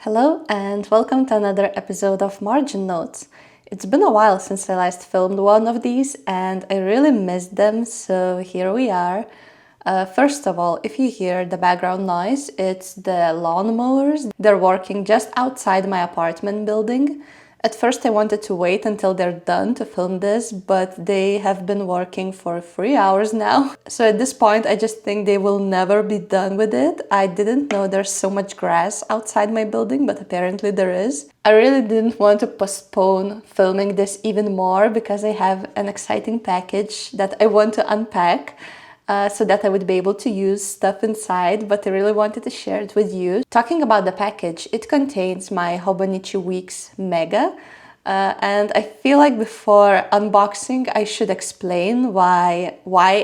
Hello and welcome to another episode of Margin Notes. It's been a while since I last filmed one of these and I really missed them, so here we are. First of all, if you hear the background noise, it's the lawnmowers. They're working just outside my apartment building. At first I wanted to wait until they're done to film this, but they have been working for 3 hours now. So at this point I just think they will never be done with it. I didn't know there's so much grass outside my building, but apparently there is. I really didn't want to postpone filming this even more because I have an exciting package that I want to unpack. So that I would be able to use stuff inside, but I really wanted to share it with you. Talking about the package, it contains my Hobonichi Weeks Mega, and I feel like before unboxing I should explain why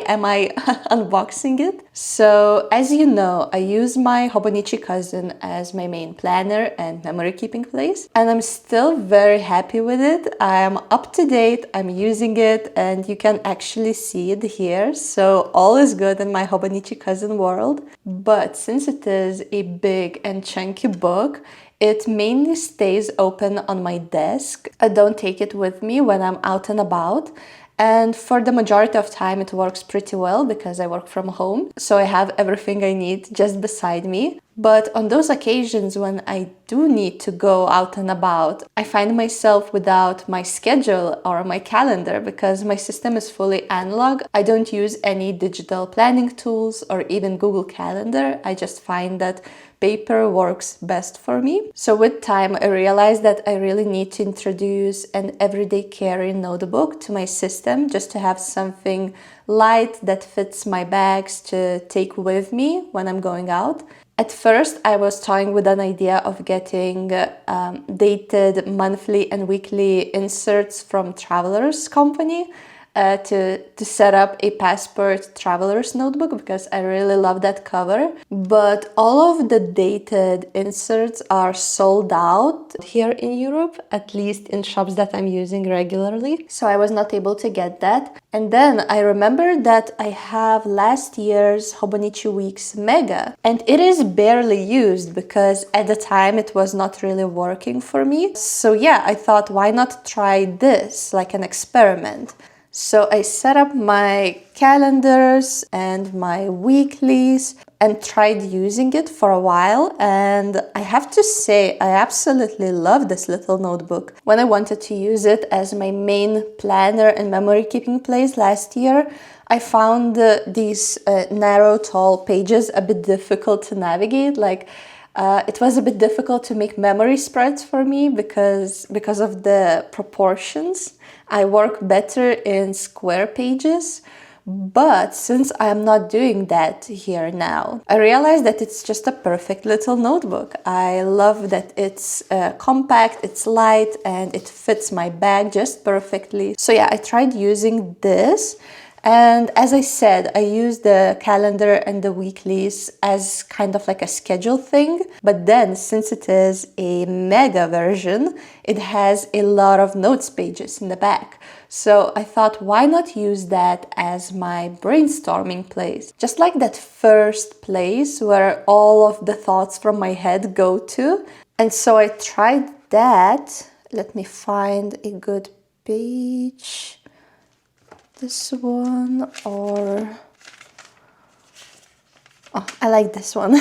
am I unboxing it. So as you know, I use my Hobonichi Cousin as my main planner and memory keeping place, and I'm still very happy with it. I am up to date, I'm using it, and you can actually see it here, so all is good in my Hobonichi Cousin world. But since it is a big and chunky book, it mainly stays open on my desk. I don't take it with me when I'm out and about. And for the majority of time it works pretty well because I work from home. So I have everything I need just beside me. But on those occasions when I do need to go out and about, I find myself without my schedule or my calendar because my system is fully analog. I don't use any digital planning tools or even Google Calendar. I just find that paper works best for me. So with time, I realized that I really need to introduce an everyday carry notebook to my system just to have something light that fits my bags to take with me when I'm going out. At first, I was toying with an idea of getting dated monthly and weekly inserts from Traveler's Company to set up a passport traveler's notebook because I really love that cover. But all of the dated inserts are sold out here in Europe, at least in shops that I'm using regularly. So I was not able to get that. And then I remembered that I have last year's Hobonichi Weeks Mega, and it is barely used because at the time it was not really working for me. So yeah, I thought, why not try this, like an experiment? So I set up my calendars and my weeklies and tried using it for a while, and I have to say I absolutely love this little notebook. When I wanted to use it as my main planner and memory keeping place last year, I found these narrow, tall pages a bit difficult to navigate. It was a bit difficult to make memory spreads for me because of the proportions. I work better in square pages, but since I am not doing that here now, I realized that it's just a perfect little notebook. I love that it's compact, it's light, and it fits my bag just perfectly. So yeah, I tried using this. And as I said, I use the calendar and the weeklies as kind of like a schedule thing. But then, since it is a mega version, it has a lot of notes pages in the back. So I thought, why not use that as my brainstorming place? Just like that first place where all of the thoughts from my head go to. And so I tried that. Let me find a good page. This one, or oh, I like this one.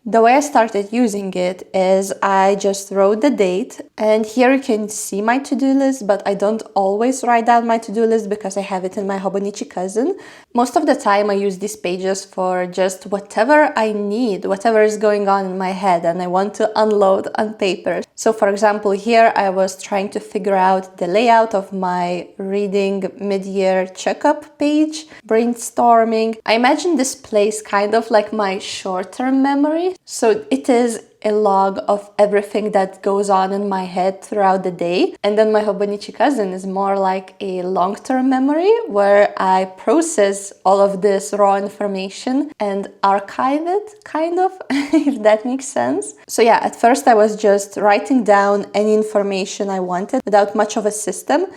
The way I started using it is I just wrote the date, and here you can see my to-do list, but I don't always write down my to-do list because I have it in my Hobonichi Cousin. Most of the time I use these pages for just whatever I need, whatever is going on in my head and I want to unload on paper. So for example, here I was trying to figure out the layout of my reading mid-year checkup page, brainstorming. I imagine this place kind of like my short-term memory. So it is a log of everything that goes on in my head throughout the day. And then my Hobonichi Cousin is more like a long-term memory where I process all of this raw information and archive it, kind of, if that makes sense. So yeah, at first I was just writing down any information I wanted without much of a system.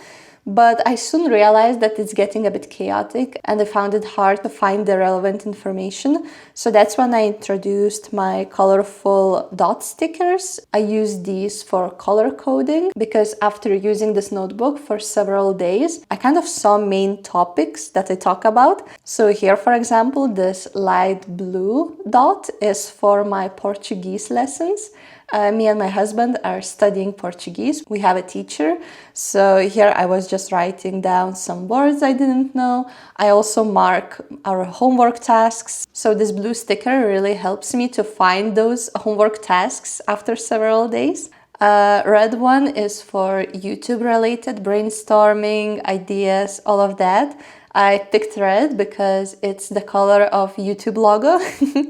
But I soon realized that it's getting a bit chaotic and I found it hard to find the relevant information. So that's when I introduced my colorful dot stickers. I use these for color coding because after using this notebook for several days, I kind of saw main topics that I talk about. So here, for example, this light blue dot is for my Portuguese lessons. Me and my husband are studying Portuguese. We have a teacher. So here I was just writing down some words I didn't know. I also mark our homework tasks. So this blue sticker really helps me to find those homework tasks after several days. Red one is for YouTube related brainstorming, ideas, all of that. I picked red because it's the color of YouTube logo.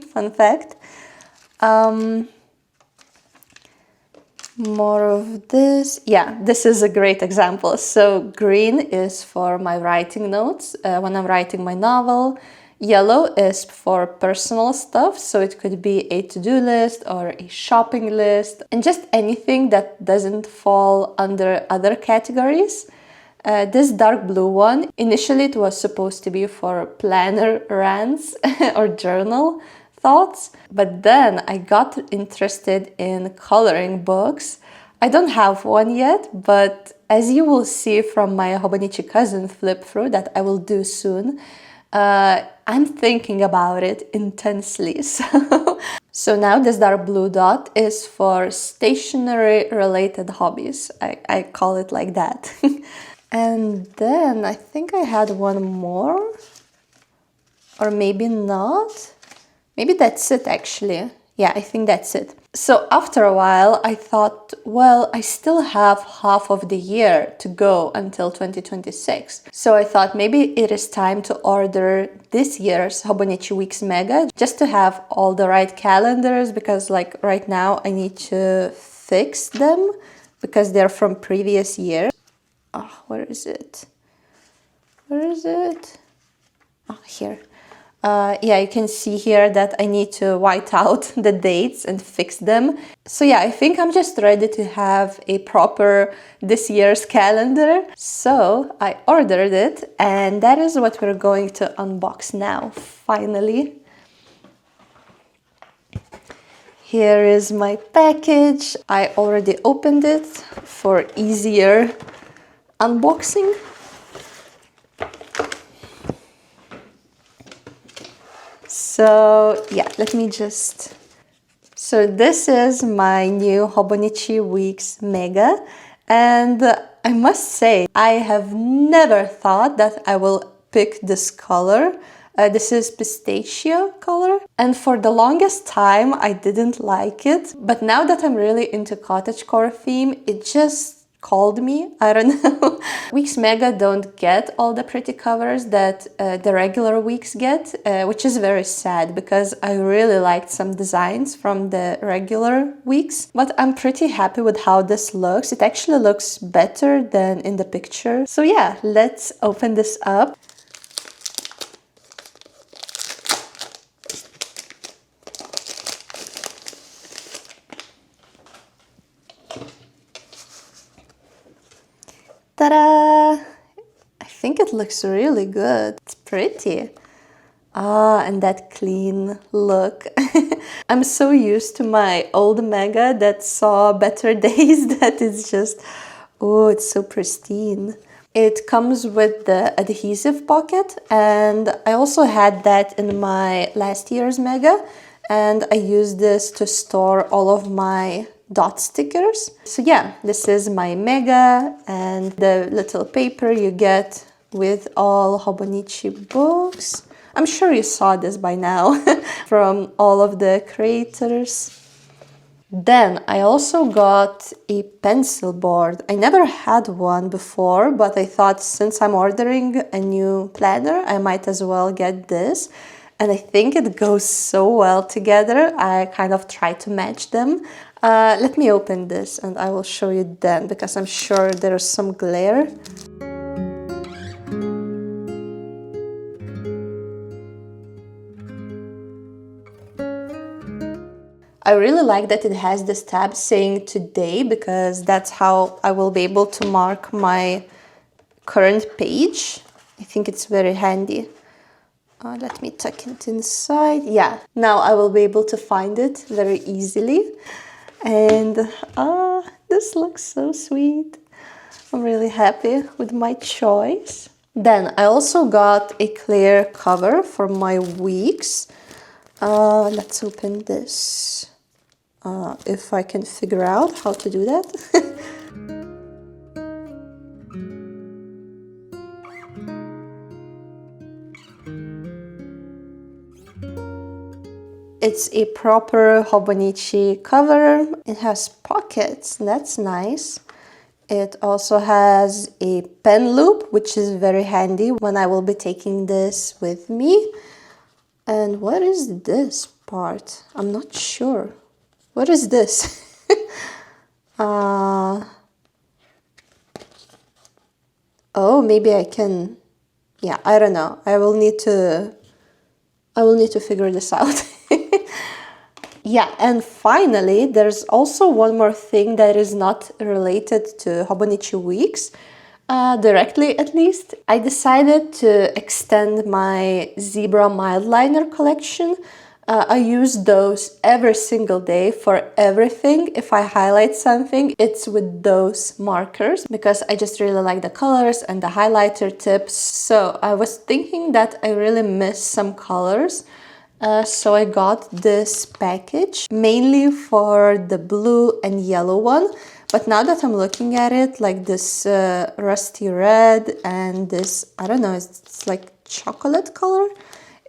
Fun fact. More of this. Yeah, this is a great example. So green is for my writing notes when I'm writing my novel. Yellow is for personal stuff, so it could be a to-do list or a shopping list and just anything that doesn't fall under other categories. This dark blue one, initially it was supposed to be for planner rants or journal thoughts, but then I got interested in coloring books. I don't have one yet, but as you will see from my Hobonichi Cousin flip through that I will do soon, I'm thinking about it intensely. So now this dark blue dot is for stationery related hobbies. I call it like that. And then I think I had one more, or maybe not. Maybe that's it actually. Yeah, I think that's it. So after a while, I thought, well, I still have half of the year to go until 2026. So I thought maybe it is time to order this year's Hobonichi Weeks Mega just to have all the right calendars, because like right now I need to fix them because they're from previous years. Oh, where is it? Where is it? Oh, here. Yeah, you can see here that I need to white out the dates and fix them. So yeah, I think I'm just ready to have a proper this year's calendar. So I ordered it and that is what we're going to unbox now, finally. Here is my package. I already opened it for easier unboxing. So yeah, let me just... So this is my new Hobonichi Weeks Mega, and I must say, I have never thought that I will pick this color. This is pistachio color, and for the longest time I didn't like it, but now that I'm really into cottagecore theme, it just called me. I don't know. Weeks Mega don't get all the pretty covers that the regular Weeks get, which is very sad because I really liked some designs from the regular Weeks. But I'm pretty happy with how this looks. It actually looks better than in the picture. So yeah, let's open this up. Ta-da! I think it looks really good. It's pretty. Ah, and that clean look. I'm so used to my old Mega that saw better days that it's just, oh, it's so pristine. It comes with the adhesive pocket, and I also had that in my last year's Mega, and I used this to store all of my dot stickers. So yeah, this is my Mega and the little paper you get with all Hobonichi books. I'm sure you saw this by now from all of the creators. Then I also got a pencil board. I never had one before, but I thought since I'm ordering a new planner, I might as well get this. And I think it goes so well together. I kind of try to match them. Let me open this and I will show you then, because I'm sure there's some glare. I really like that it has this tab saying today, because that's how I will be able to mark my current page. I think it's very handy. Let me tuck it inside. Yeah, now I will be able to find it very easily. And this looks so sweet. I'm really happy with my choice. Then I also got a clear cover for my weeks. Let's open this. If I can figure out how to do that. It's a proper Hobonichi cover. It has pockets, that's nice. It also has a pen loop, which is very handy when I will be taking this with me. And what is this part? I'm not sure. What is this? Oh, maybe I can, yeah, I don't know. I will need to figure this out. Yeah, and finally, there's also one more thing that is not related to Hobonichi Weeks, directly at least. I decided to extend my zebra mild liner collection. I use those every single day for everything. If I highlight something, it's with those markers because I just really like the colors and the highlighter tips. So I was thinking that I really miss some colors. So I got this package mainly for the blue and yellow one. But now that I'm looking at it, like this rusty red and this, I don't know, it's like chocolate color,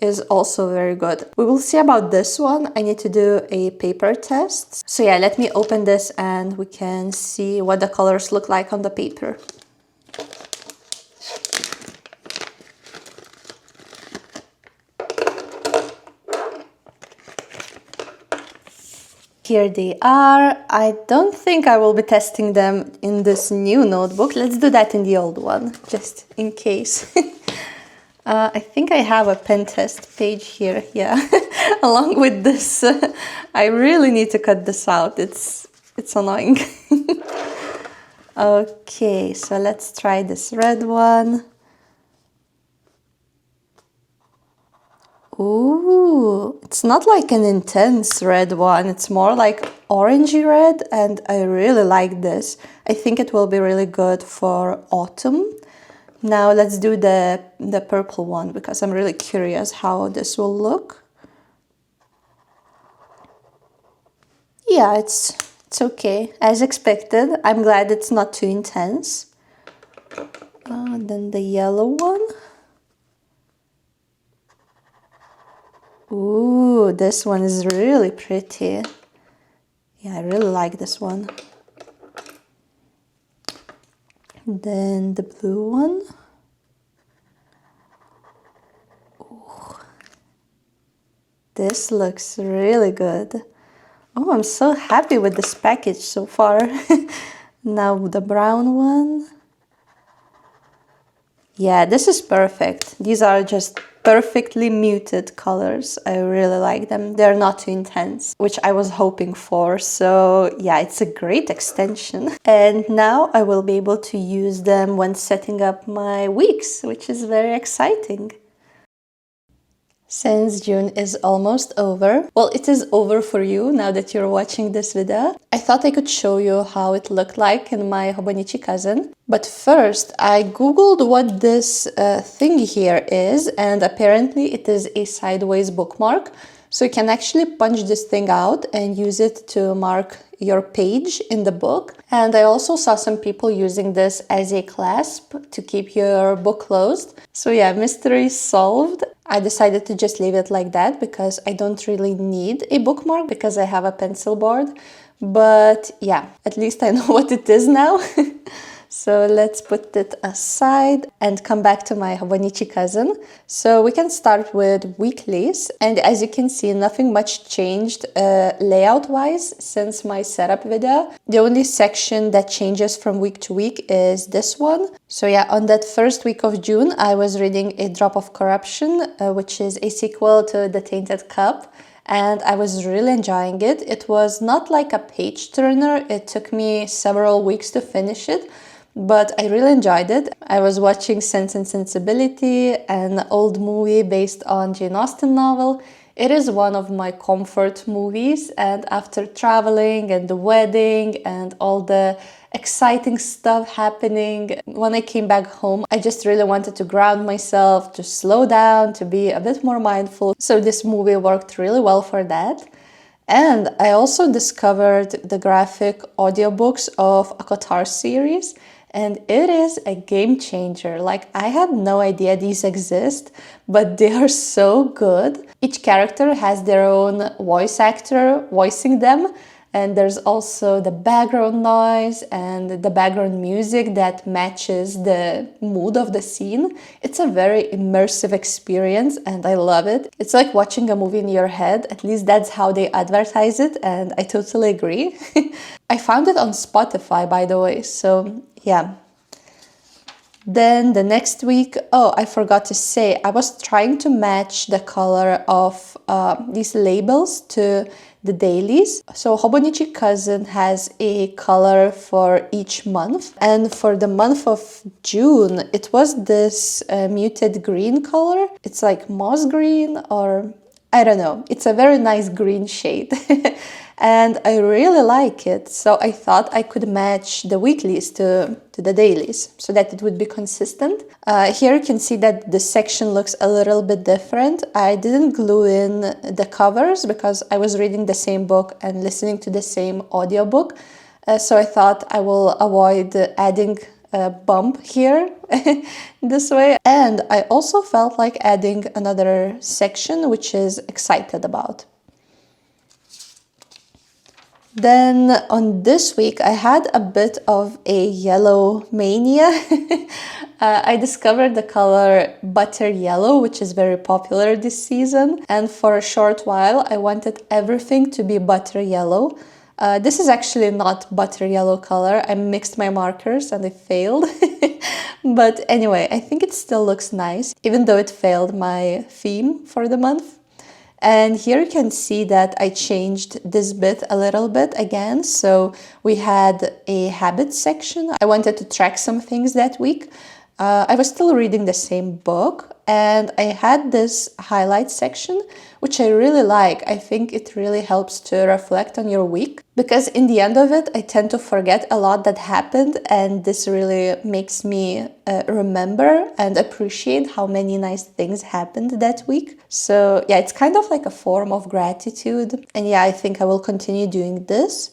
is also very good. We will see about this one. I need to do a paper test. So yeah, let me open this and we can see what the colors look like on the paper. Here they are. I don't think I will be testing them in this new notebook. Let's do that in the old one, just in case. I think I have a pen test page here, yeah, along with this. I really need to cut this out. It's annoying. Okay, so let's try this red one. Ooh, it's not like an intense red one. It's more like orangey red, and I really like this. I think it will be really good for autumn. Now let's do the purple one because I'm really curious how this will look. Yeah, it's okay, as expected. I'm glad it's not too intense. Then the yellow one. Ooh, this one is really pretty. Yeah, I really like this one. Then the blue one. Ooh. This looks really good. Oh, I'm so happy with this package so far. Now the brown one. Yeah, this is perfect. These are just perfectly muted colors. I really like them. They're not too intense, which I was hoping for. So yeah, it's a great extension. And now I will be able to use them when setting up my weeks, which is very exciting. Since June is almost over, well, it is over for you now that you're watching this video, I thought I could show you how it looked like in my Hobonichi Cousin. But first, I googled what this thing here is, and apparently it is a sideways bookmark. So you can actually punch this thing out and use it to mark your page in the book. And I also saw some people using this as a clasp to keep your book closed. So yeah, mystery solved. I decided to just leave it like that because I don't really need a bookmark because I have a pencil board. But yeah, at least I know what it is now. So let's put it aside and come back to my Hobonichi Cousin. So we can start with weeklies. And as you can see, nothing much changed layout-wise since my setup video. The only section that changes from week to week is this one. So yeah, on that first week of June, I was reading A Drop of Corruption, which is a sequel to The Tainted Cup. And I was really enjoying it. It was not like a page turner. It took me several weeks to finish it. but I really enjoyed it. I was watching Sense and Sensibility, an old movie based on Jane Austen novel. It is one of my comfort movies, and after traveling and the wedding and all the exciting stuff happening, when I came back home, I just really wanted to ground myself, to slow down, to be a bit more mindful. So this movie worked really well for that. And I also discovered the graphic audiobooks of Akotar series, and it is a game changer. Like, I had no idea these exist, but they are so good. Each character has their own voice actor voicing them, and there's also the background noise and the background music that matches the mood of the scene. It's a very immersive experience and I love it. It's like watching a movie in your head, at least that's how they advertise it, and I totally agree. I found it on Spotify, by the way, so yeah. Then the next week, oh, I forgot to say, I was trying to match the color of these labels to the dailies. So Hobonichi Cousin has a color for each month. And for the month of June, it was this muted green color. It's like moss green, or I don't know. It's a very nice green shade. And I really like it. So I thought I could match the weeklies to the dailies so that it would be consistent. Here you can see that the section looks a little bit different. I didn't glue in the covers because I was reading the same book and listening to the same audiobook. So I thought I will avoid adding a bump here this way. And I also felt like adding another section, which is excited about. Then on this week, I had a bit of a yellow mania. I discovered the color butter yellow, which is very popular this season. And for a short while, I wanted everything to be butter yellow. This is actually not butter yellow color. I mixed my markers and I failed. But anyway, I think it still looks nice, even though it failed my theme for the month. And here you can see that I changed this bit a little bit again. So we had a habit section. I wanted to track some things that week. I was still reading the same book and I had this highlight section, which I really like. I think it really helps to reflect on your week because in the end of it, I tend to forget a lot that happened, and this really makes me remember and appreciate how many nice things happened that week. So yeah, it's kind of like a form of gratitude. And yeah, I think I will continue doing this.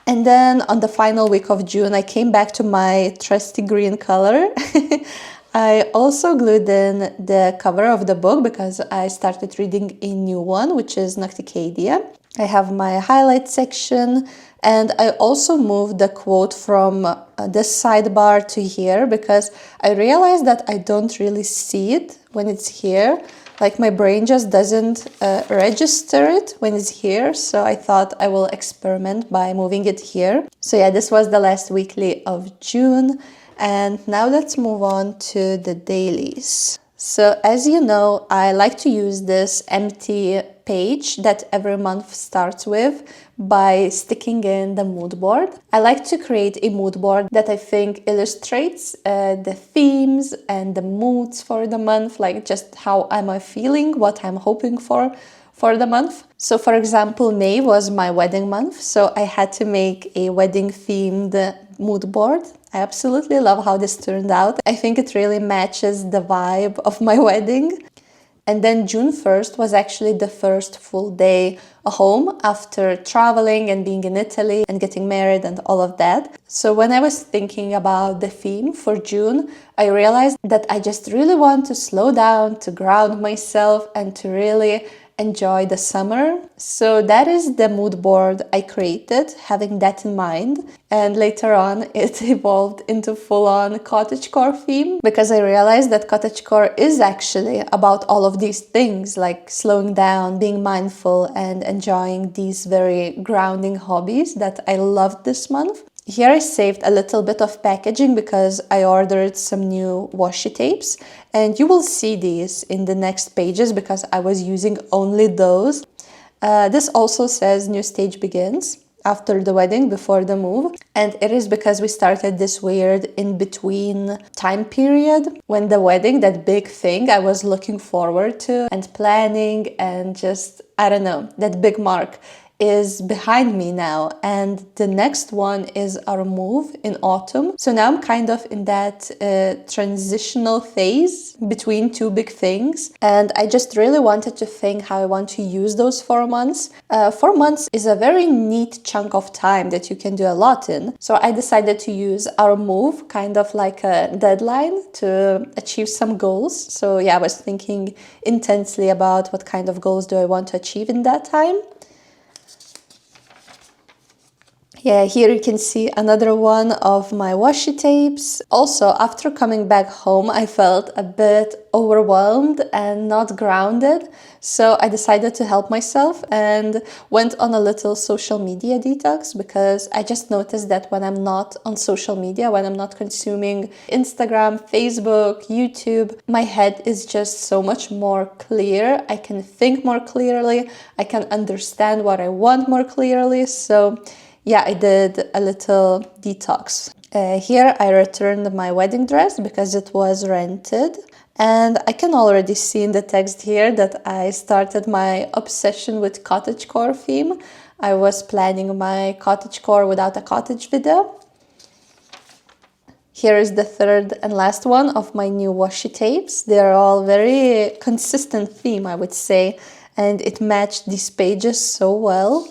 And then on the final week of June, I came back to my trusty green color. I also glued in the cover of the book because I started reading a new one, which is Nocticadia. I have my highlight section, and I also moved the quote from this sidebar to here because I realized that I don't really see it when it's here. Like, my brain just doesn't register it when it's here, so I thought I will experiment by moving it here. So yeah, this was the last weekly of June, and now let's move on to the dailies. So as you know, I like to use this empty page that every month starts with by sticking in the mood board. I like to create a mood board that I think illustrates the themes and the moods for the month, like just how am I feeling, what I'm hoping for the month. So for example, May was my wedding month, so I had to make a wedding themed mood board. I absolutely love how this turned out. I think it really matches the vibe of my wedding. And then June 1st was actually the first full day home after traveling and being in Italy and getting married and all of that. So when I was thinking about the theme for June, I realized that I just really want to slow down, to ground myself, and to really enjoy the summer. So that is the mood board I created, having that in mind. And later on, it evolved into full-on cottagecore theme because I realized that cottagecore is actually about all of these things, like slowing down, being mindful, and enjoying these very grounding hobbies that I loved this month. Here I saved a little bit of packaging because I ordered some new washi tapes, and you will see these in the next pages because I was using only those. This also says new stage begins, after the wedding, before the move. And it is because we started this weird in-between time period when the wedding, that big thing I was looking forward to and planning and just, I don't know, that big mark is behind me now, and the next one is our move in autumn. So now I'm kind of in that transitional phase between two big things, and I just really wanted to think how I want to use those 4 months. 4 months is a very neat chunk of time that you can do a lot in, so I decided to use our move kind of like a deadline to achieve some goals. So yeah, I was thinking intensely about what kind of goals do I want to achieve in that time. Yeah, here you can see another one of my washi tapes. Also, after coming back home, I felt a bit overwhelmed and not grounded. So I decided to help myself and went on a little social media detox, because I just noticed that when I'm not on social media, when I'm not consuming Instagram, Facebook, YouTube, my head is just so much more clear. I can think more clearly. I can understand what I want more clearly. So yeah, I did a little detox. Here I returned my wedding dress because it was rented. And I can already see in the text here that I started my obsession with cottagecore theme. I was planning my cottagecore without a cottage video. Here is the third and last one of my new washi tapes. They're all very consistent theme, I would say, and it matched these pages so well.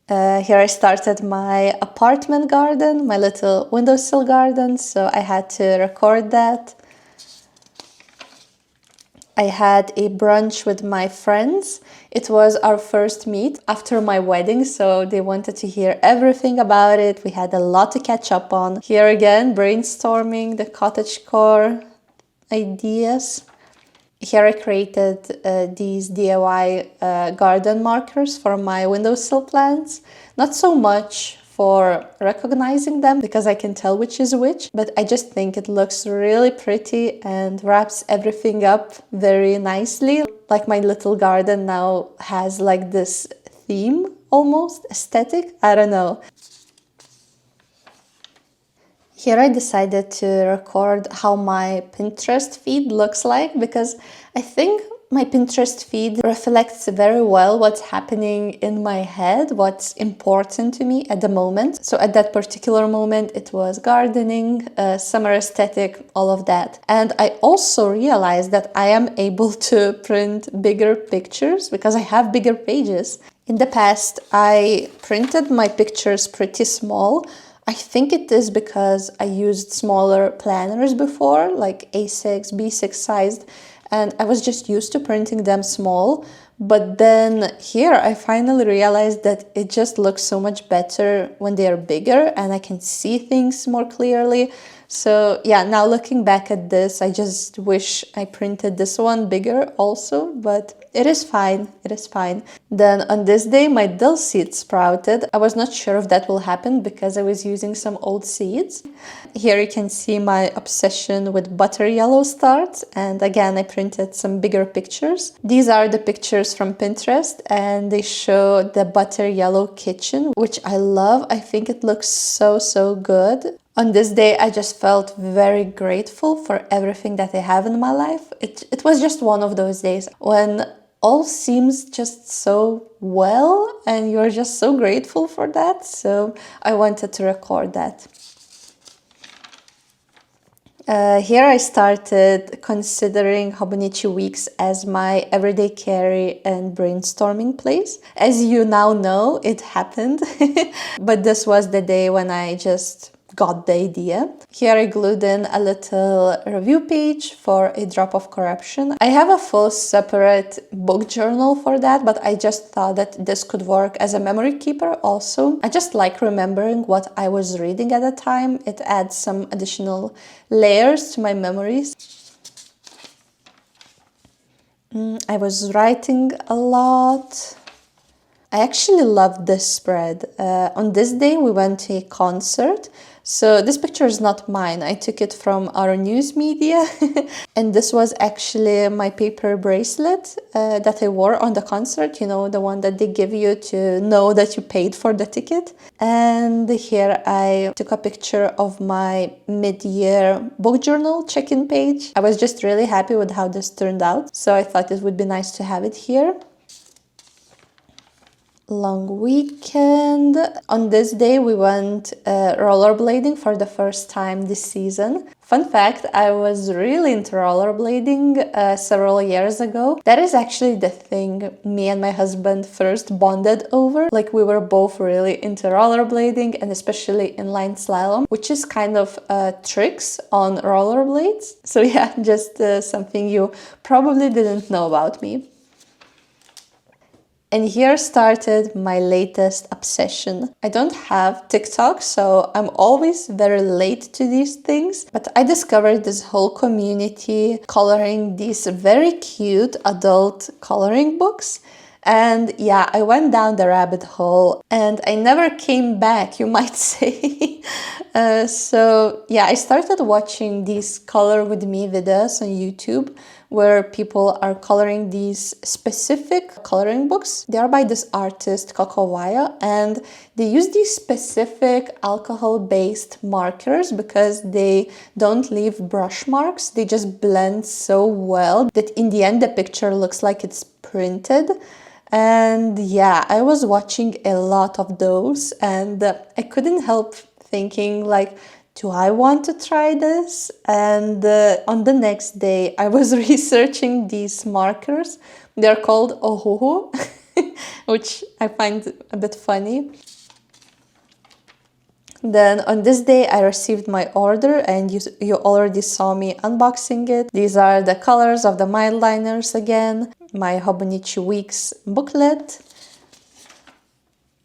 Here I started my apartment garden, my little windowsill garden, so I had to record that. I had a brunch with my friends. It was our first meet after my wedding, so they wanted to hear everything about it. We had a lot to catch up on. Here again, brainstorming the cottagecore ideas. Here I created these DIY garden markers for my windowsill plants. Not so much for recognizing them, because I can tell which is which, but I just think it looks really pretty and wraps everything up very nicely. Like my little garden now has like this theme, almost aesthetic, I don't know. Here I decided to record how my Pinterest feed looks like, because I think my Pinterest feed reflects very well what's happening in my head, what's important to me at the moment. So at that particular moment, it was gardening, summer aesthetic, all of that. And I also realized that I am able to print bigger pictures because I have bigger pages. In the past, I printed my pictures pretty small. I think it is because I used smaller planners before, like A6, B6 sized, and I was just used to printing them small. But then here I finally realized that it just looks so much better when they are bigger and I can see things more clearly. So yeah, now looking back at this, I just wish I printed this one bigger also, but it is fine, it is fine. Then on this day, my dill seeds sprouted. I was not sure if that will happen because I was using some old seeds. Here you can see my obsession with butter yellow starts, and again, I printed some bigger pictures. These are the pictures from Pinterest, and they show the butter yellow kitchen, which I love. I think it looks so good. On this day, I just felt very grateful for everything that I have in my life. It was just one of those days when all seems just so well and you're just so grateful for that. So I wanted to record that. Here I started considering Hobonichi Weeks as my everyday carry and brainstorming place. As you now know, it happened, but this was the day when I just got the idea. Here I glued in a little review page for A Drop of Corruption. I have a full separate book journal for that, but I just thought that this could work as a memory keeper also. I just like remembering what I was reading at the time. It adds some additional layers to my memories. I was writing a lot. I actually loved this spread. On this day we went to a concert, So this picture is not mine. I took it from our news media. And this was actually my paper bracelet that I wore on the concert, you know, the one that they give you to know that you paid for the ticket. And here I took a picture of my mid-year book journal check-in page. I was just really happy with how this turned out, so I thought it would be nice to have it here. Long weekend. On this day we went rollerblading for the first time this season. Fun fact, I was really into rollerblading several years ago. That is actually the thing me and my husband first bonded over. Like, we were both really into rollerblading, and especially inline slalom, which is kind of tricks on rollerblades. So yeah, just something you probably didn't know about me. And here started my latest obsession. I don't have TikTok, so I'm always very late to these things, but I discovered this whole community coloring these very cute adult coloring books. And yeah, I went down the rabbit hole and I never came back, you might say. So yeah, I started watching these color with me videos on YouTube where people are coloring these specific coloring books. They are by this artist, Kokowaya, and they use these specific alcohol-based markers because they don't leave brush marks. They just blend so well that in the end the picture looks like it's printed. And yeah, I was watching a lot of those and I couldn't help thinking like, do I want to try this? And on the next day, I was researching these markers. They're called ohuhu, which I find a bit funny. Then on this day, I received my order and you already saw me unboxing it. These are the colors of the mile liners again, my Hobonichi Weeks booklet.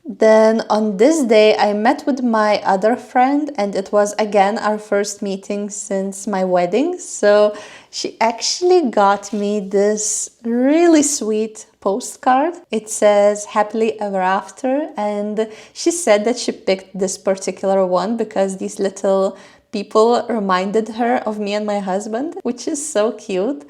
Then on this day, I met with my other friend and it was again our first meeting since my wedding. So she actually got me this really sweet postcard. It says happily ever after, and she said that she picked this particular one because these little people reminded her of me and my husband, which is so cute.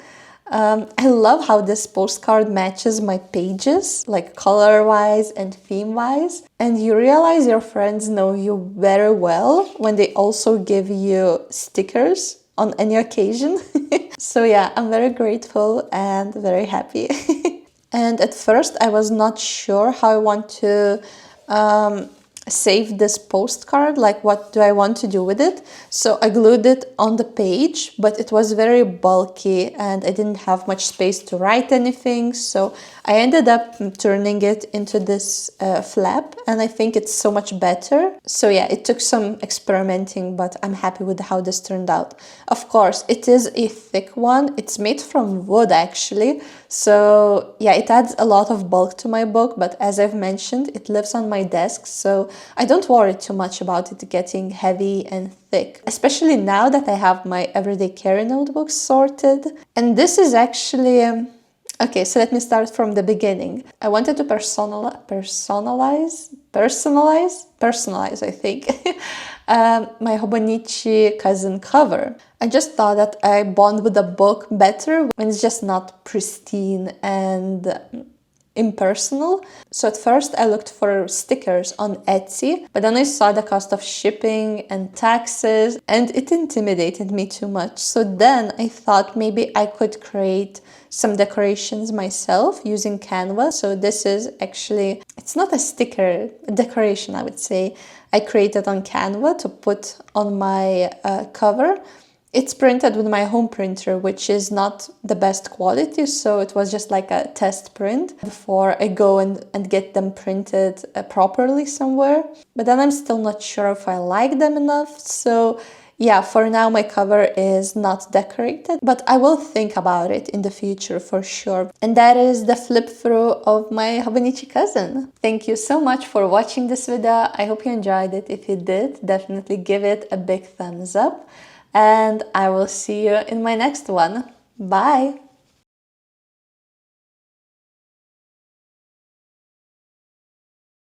I love how this postcard matches my pages, like color-wise and theme-wise. And you realize your friends know you very well when they also give you stickers on any occasion. So yeah, I'm very grateful and very happy. And at first I was not sure how I want to save this postcard, like what do I want to do with it. So I glued it on the page, but it was very bulky and I didn't have much space to write anything, so I ended up turning it into this flap, and I think it's so much better. So yeah, it took some experimenting, but I'm happy with how this turned out. Of course, it is a thick one. It's made from wood actually, so yeah, it adds a lot of bulk to my book, but as I've mentioned, it lives on my desk, so I don't worry too much about it getting heavy and thick, especially now that I have my everyday carry notebooks sorted. And this is actually okay, so let me start from the beginning. I wanted to personalize, I think, my Hobonichi Cousin cover. I just thought that I bond with the book better when it's just not pristine and impersonal. So at first I looked for stickers on Etsy, but then I saw the cost of shipping and taxes and it intimidated me too much. So then I thought maybe I could create some decorations myself using Canva. So this is actually, it's not a sticker, a decoration I would say. I created on Canva to put on my cover. It's printed with my home printer, which is not the best quality, so it was just like a test print before I go and get them printed properly somewhere. But then I'm still not sure if I like them enough, so yeah, for now my cover is not decorated, but I will think about it in the future for sure. And that is the flip through of my Hobonichi Cousin. Thank you so much for watching this video. I hope you enjoyed it. If you did, definitely give it a big thumbs up. And I will see you in my next one. Bye!